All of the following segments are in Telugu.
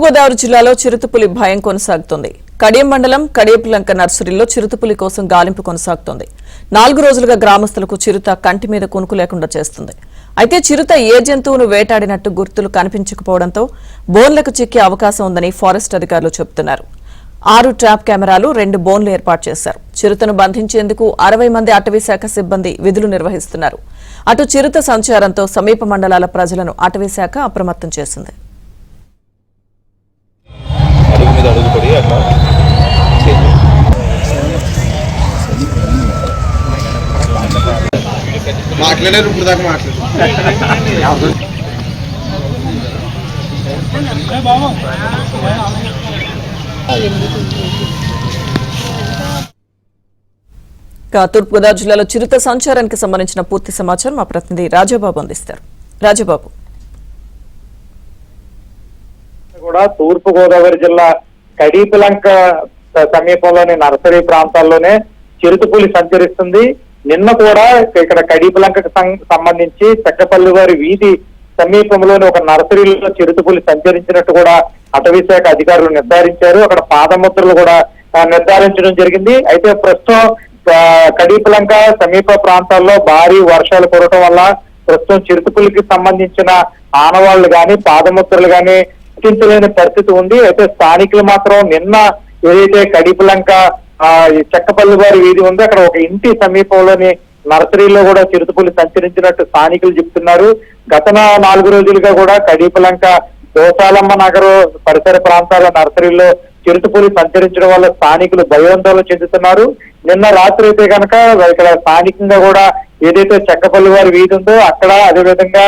గోదావరి జిల్లాలో చిరుతపులి భయం కొనసాగుతోంది. కడియం మండలం కడియపులంక నర్సరీలో చిరుతపులి కోసం గాలింపు కొనసాగుతోంది. 4 రోజులుగా గ్రామస్తులకు చిరుత కంటి మీద కునుకు లేకుండా చేస్తుంది. అయితే చిరుత ఏ జంతువును వేటాడినట్టు గుర్తులు కనిపించకపోవడంతో బోన్లకు చిక్కే అవకాశం ఉందని ఫారెస్ట్ అధికారులు చెబుతున్నారు. 6 ట్రాప్ కెమెరాలు 2 బోన్లు ఏర్పాటు చేశారు. చిరుతను బంధించేందుకు 60 మంది అటవీ శాఖ సిబ్బంది విధులు నిర్వహిస్తున్నారు. అటు చిరుత సంచారంతో సమీప మండలాల ప్రజలను అటవీ శాఖ అప్రమత్తం చేసింది. మాట్లాడారు ఇప్పుడు దాకా మాట్లాడారు. తూర్పుగోదావరి జిల్లాలో చిరుత సంచారానికి సంబంధించిన పూర్తి సమాచారం మా ప్రతినిధి రాజాబాబు అందిస్తారు. రాజాబాబు, కూడా తూర్పు గోదావరి జిల్లా కడియపులంక సమీపంలోని నర్సరీ ప్రాంతాల్లోనే చిరుతపులి సంచరిస్తుంది. నిన్న కూడా ఇక్కడ కడియపులంకకు సంబంధించి చెక్కపల్లి వారి వీధి సమీపంలోని ఒక నర్సరీలో చిరుతపులి సంచరించినట్టు కూడా అటవీ శాఖ అధికారులు నిర్ధారించారు. అక్కడ పాదముద్రలు కూడా నిర్ధారించడం జరిగింది. అయితే ప్రస్తుతం కడియపులంక సమీప ప్రాంతాల్లో భారీ వర్షాలు కురవడం వల్ల ప్రస్తుతం చిరుతపులికి సంబంధించిన ఆనవాళ్లు గాని పాదముద్రలు గాని గుర్తించలేని పరిస్థితి ఉంది. అయితే స్థానికులు మాత్రం నిన్న ఏదైతే కడియపులంక చెక్కపల్లి వారి వీధి ఉందో అక్కడ ఒక ఇంటి సమీపంలోని నర్సరీలో కూడా చిరుతపులి సంచరించినట్టు స్థానికులు చెప్తున్నారు. గత 4 రోజులుగా కూడా కడియపులంక దోసాలమ్మ నగరు పరిసర ప్రాంతాల నర్సరీలో చిరుతపులి సంచరించడం వల్ల స్థానికులు భయాందోళన చెందుతున్నారు. నిన్న రాత్రి అయితే కనుక ఇక్కడ స్థానికంగా కూడా ఏదైతే చెక్కపల్లి వారి వీధి ఉందో అక్కడ అదేవిధంగా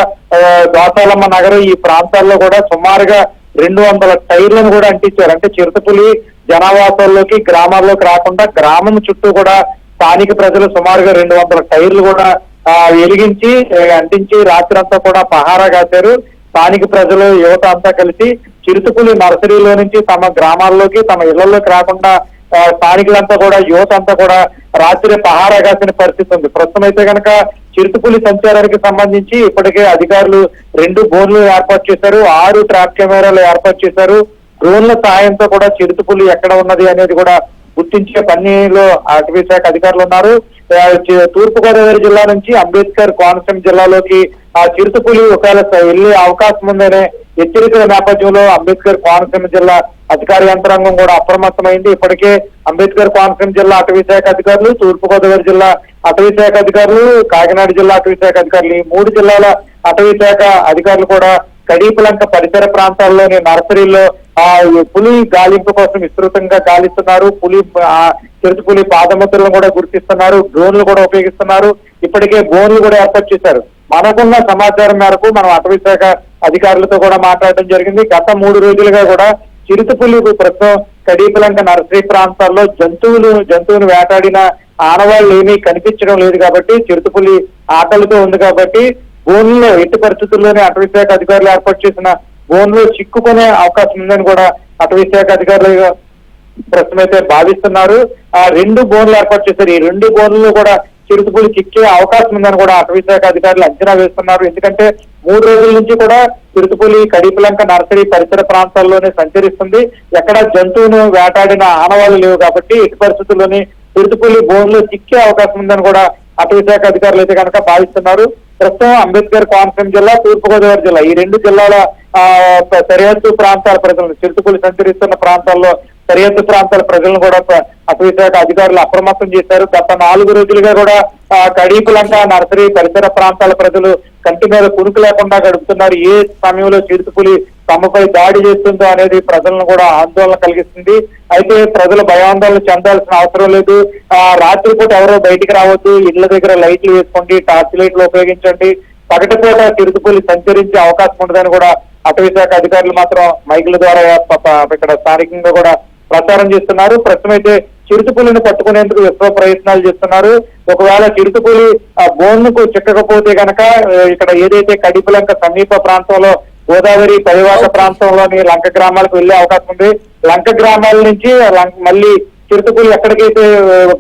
దోసాలమ్మ నగరు ఈ ప్రాంతాల్లో కూడా సుమారుగా 200 టైర్లను కూడా అంటించారు. అంటే చిరుతపులి జనావాసాల్లోకి గ్రామాల్లోకి రాకుండా గ్రామం చుట్టూ కూడా స్థానిక ప్రజలు సుమారుగా 200 టైర్లు కూడా వెలిగించి అంటించి రాత్రంతా కూడా పహారా కాశారు. స్థానిక ప్రజలు యువత అంతా కలిసి చిరుతపులి నర్సరీలో నుంచి తమ గ్రామాల్లోకి తమ ఇళ్లలోకి రాకుండా స్థానికులంతా కూడా యువత అంతా కూడా రాత్రి పహారా కాసిన పరిస్థితి ఉంది. ప్రస్తుతం అయితే కనుక చిరుతపులి సంచారానికి సంబంధించి ఇప్పటికే అధికారులు 2 బోన్లు ఏర్పాటు చేశారు, 6 ట్రాప్ కెమెరాలు ఏర్పాటు చేశారు. డ్రోన్ల సాయంతో కూడా చిరుతపులి ఎక్కడ ఉన్నది అనేది కూడా గుర్తించే పనిలో అటవీ శాఖ అధికారులు ఉన్నారు. తూర్పుగోదావరి జిల్లా నుంచి అంబేద్కర్ కోనసీమ జిల్లాలోకి చిరుతపులి ఒకవేళ వెళ్లే అవకాశం ఉందనే హెచ్చరికల నేపథ్యంలో అంబేద్కర్ కోనసీమ జిల్లా అధికార యంత్రాంగం కూడా అప్రమత్తమైంది. ఇప్పటికే అంబేద్కర్ కోనసీమ జిల్లా అటవీ శాఖ అధికారులు, తూర్పుగోదావరి జిల్లా అటవీ శాఖ అధికారులు, కాకినాడ జిల్లా అటవీ శాఖ అధికారులు ఈ 3 జిల్లాల అటవీ శాఖ అధికారులు కూడా కడియపులంక పరిసర ప్రాంతాల్లోని నర్సరీలో పులి గాలింపు కోసం విస్తృతంగా గాలిస్తున్నారు. చిరుతపులి పాదముద్రలను కూడా గుర్తిస్తున్నారు, డ్రోన్లు కూడా ఉపయోగిస్తున్నారు. ఇప్పటికే బోన్లు కూడా ఏర్పాటు చేశారు. మనకున్న సమాచారం మేరకు మనం అటవీ శాఖ అధికారులతో కూడా మాట్లాడడం జరిగింది. గత 3 రోజులుగా కూడా చిరుతపులి ప్రస్తుతం కడియపులంక నర్సరీ ప్రాంతాల్లో జంతువును వేటాడిన ఆనవాళ్లు ఏమీ కనిపించడం లేదు కాబట్టి చిరుతపులి ఆకలితో ఉంది కాబట్టి బోన్లో ఎట్టి పరిస్థితుల్లోనే అటవీ శాఖ అధికారులు ఏర్పాటు చేసిన బోన్లో చిక్కుకునే అవకాశం ఉందని కూడా అటవీ శాఖ అధికారులు ప్రస్తుతం అయితే భావిస్తున్నారు. 2 బోన్లు ఏర్పాటు చేశారు. ఈ 2 బోన్లలో కూడా చిరుతపులి చిక్కే అవకాశం ఉందని కూడా అటవీ శాఖ అధికారులు అంచనా వేస్తున్నారు. ఎందుకంటే 3 రోజుల నుంచి కూడా చిరుతపులి కడియపులంక నర్సరీ పరిసర ప్రాంతాల్లోనే సంచరిస్తుంది. ఎక్కడ జంతువును వేటాడిన ఆనవాళ్లు లేవు కాబట్టి ఎట్టి పరిస్థితుల్లోనే చిరుతపులి బోన్లో చిక్కే అవకాశం ఉందని కూడా అటవీ శాఖ అధికారులు అయితే కనుక భావిస్తున్నారు. ప్రస్తుతం అంబేద్కర్ కోనసీమ జిల్లా, తూర్పుగోదావరి జిల్లా ఈ 2 జిల్లాల సరిహద్దు ప్రాంతాల ప్రజలను చిరుతపులి సంచరిస్తున్న ప్రాంతాల్లో సరిహద్దు ప్రాంతాల ప్రజలను కూడా అటవీ శాఖ అధికారులు అప్రమత్తం చేశారు. గత 4 రోజులుగా కూడా కడియపులంక నర్సరీ పరిసర ప్రాంతాల ప్రజలు కంటి మీద కునుకు లేకుండా గడుపుతున్నారు. ఏ సమయంలో చిరుతపులి తమపై దాడి చేస్తుందో అనేది ప్రజలను కూడా ఆందోళన కలిగిస్తుంది. అయితే ప్రజలు భయాందోళన చెందాల్సిన అవసరం లేదు. రాత్రిపూట ఎవరో బయటికి రావద్దు, ఇళ్ల దగ్గర లైట్లు వేసుకోండి, టార్చ్ లైట్లు ఉపయోగించండి, పగటిపూట చిరుతపులి సంచరించే అవకాశం ఉండదని కూడా అటవీ శాఖ అధికారులు మాత్రం మైకుల ద్వారా ఇక్కడ స్థానికంగా కూడా ప్రచారం చేస్తున్నారు. ప్రస్తుతం అయితే చిరుతపులిని పట్టుకునేందుకు విశ్వ ప్రయత్నాలు చేస్తున్నారు. ఒకవేళ చిరుతపులి బోన్కు చిక్కకపోతే కనుక ఇక్కడ ఏదైతే కడియపులంక సమీప ప్రాంతంలో గోదావరి పరివాహక ప్రాంతంలోని లంక గ్రామాలకు వెళ్లే అవకాశం ఉంది. లంక గ్రామాల నుంచి మళ్ళీ చిరుతపులి ఎక్కడికైతే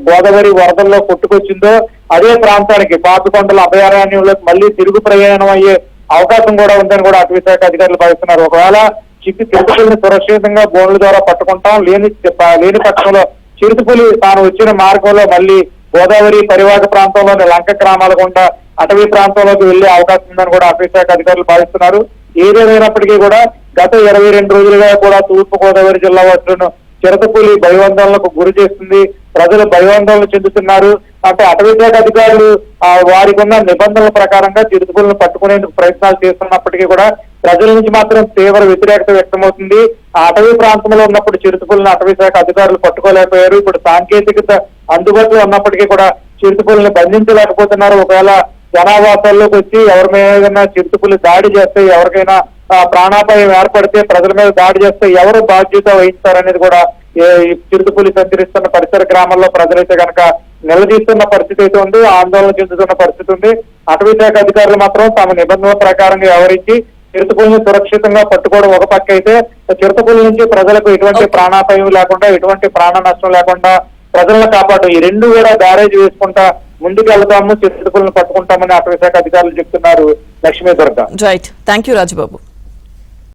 గోదావరి వరదల్లో కొట్టుకొచ్చిందో అదే ప్రాంతానికి పాపికొండల అభయారణ్యంలోకి మళ్ళీ తిరుగు ప్రయాణం అయ్యే అవకాశం కూడా ఉందని కూడా అటవీ శాఖ అధికారులు భావిస్తున్నారు. ఒకవేళ చిరుతపులిని సురక్షితంగా బోన్ల ద్వారా పట్టుకుంటాం, లేని పక్షంలో చిరుతపులి తాను వచ్చిన మార్గంలో మళ్ళీ గోదావరి పరివాహక ప్రాంతంలోని లంక గ్రామాల గుండా అటవీ ప్రాంతంలోకి వెళ్లే అవకాశం ఉందని కూడా అటవీ శాఖ అధికారులు భావిస్తున్నారు. ఏదేమైనప్పటికీ కూడా గత 22 రోజులుగా కూడా తూర్పు గోదావరి జిల్లా వాసులను చిరుతపులి భయోందోళనకు గురి చేస్తుంది. ప్రజలు భయోందోళన చెందుతున్నారు. అంటే అటవీ శాఖ అధికారులు వారికి ఉన్న నిబంధనల ప్రకారంగా చిరుతపులను పట్టుకునేందుకు ప్రయత్నాలు చేస్తున్నప్పటికీ కూడా ప్రజల నుంచి మాత్రం తీవ్ర వ్యతిరేకత వ్యక్తమవుతుంది. ఆ అటవీ ప్రాంతంలో ఉన్నప్పుడు చిరుతపులను అటవీ శాఖ అధికారులు పట్టుకోలేకపోయారు. ఇప్పుడు సాంకేతికత అందుబాటులో ఉన్నప్పటికీ కూడా చిరుతపులను బంధించలేకపోతున్నారు. ఒకవేళ జనావాసాల్లోకి వచ్చి ఎవరి మీద చిరుతపులి దాడి చేస్తే, ఎవరికైనా ప్రాణాపాయం ఏర్పడితే, ప్రజల మీద దాడి చేస్తే ఎవరు బాధ్యత వహిస్తారనేది కూడా ఈ చిరుతపులి సంచరిస్తున్న పరిసర గ్రామాల్లో ప్రజలైతే కనుక నిలదీస్తున్న పరిస్థితి అయితే ఉంది, ఆందోళన చెందుతున్న పరిస్థితి ఉంది. అటవీ శాఖ అధికారులు మాత్రం తమ నిబంధనల ప్రకారంగా వ్యవహరించి చిరుతపులిని సురక్షితంగా పట్టుకోవడం ఒక పక్క అయితే, చిరుతపులి నుంచి ప్రజలకు ఎటువంటి ప్రాణాపాయం లేకుండా, ఎటువంటి ప్రాణ నష్టం లేకుండా ప్రజలను కాపాడు ఈ రెండు కూడా బ్యారేజ్ వేసుకుంటా ముందుకు వెళ్తాము, చిరుతపులను పట్టుకుంటామని అటవీ శాఖ అధికారులు చెప్తున్నారు. Lakshmi Durga. Right, thank you Rajababu.